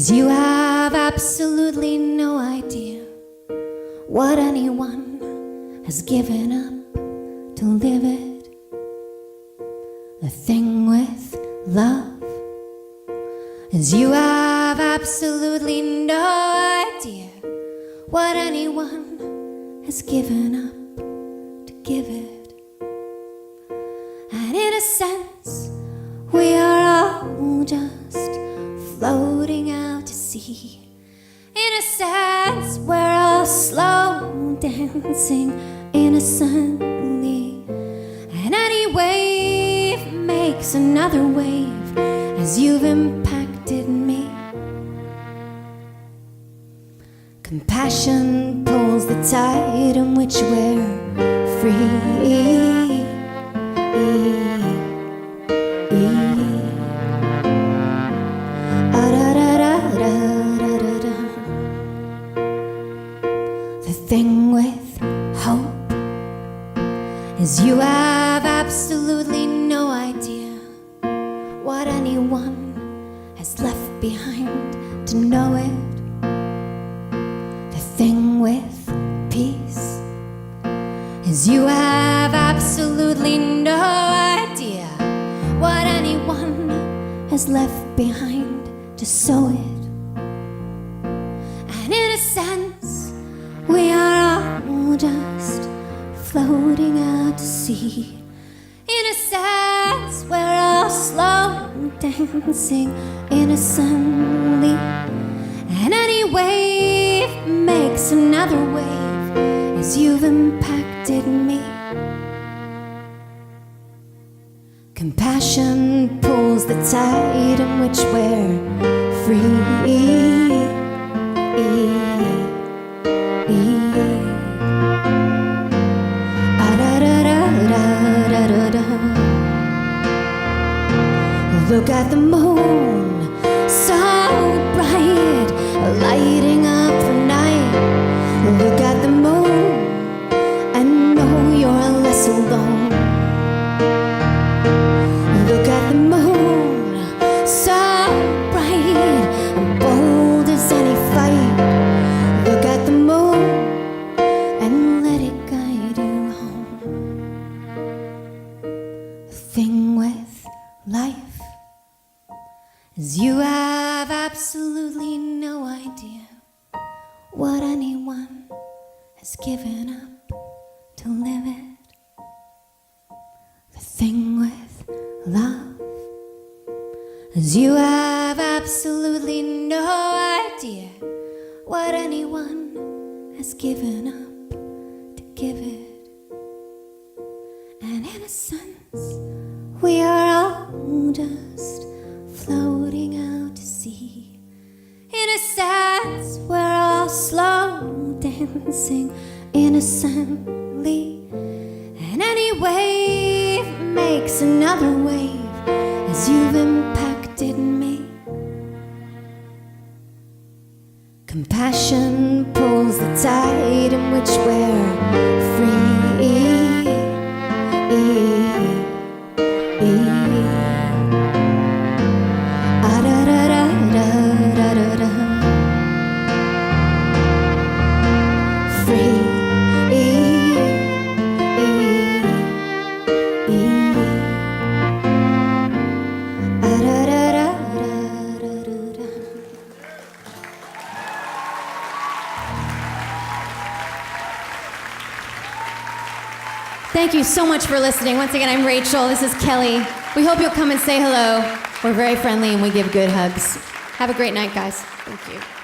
As you have absolutely no idea what anyone has given up to live it. The thing with love is you have absolutely no idea what anyone has given up to give it. And in a sense, we are all just floating out to sea. In a sense, we're all slow dancing innocently. And any wave makes another wave as you've impacted me. Compassion pulls the tide in which we're free. The thing with hope is you have absolutely no idea what anyone has left behind to know it. The thing with peace is you have absolutely no idea what anyone has left behind to sow it. And in a sense, we are all just floating out to sea. In a sense, we're all slow dancing innocently. And any wave makes another wave as you've impacted me. Compassion pulls the tide in which we're free. Look at the moon, so bright, lighting up the night. Look at the moon and know you're less alone. Look at the moon, so bright and bold as any fight. Look at the moon and let it guide you home. The thing with life is you have absolutely no idea what anyone has given up to live it. The thing with love is you have absolutely no idea what anyone has given up to give it. And in a sense, we are all just floating out to sea. In a sense, we're all slow dancing innocently. And any wave makes another wave as you've impacted me. Compassion pulls the tide in which we're free. Thank you so much for listening. Once again, I'm Rachel. This is Kelly. We hope you'll come and say hello. We're very friendly and we give good hugs. Have a great night, guys. Thank you.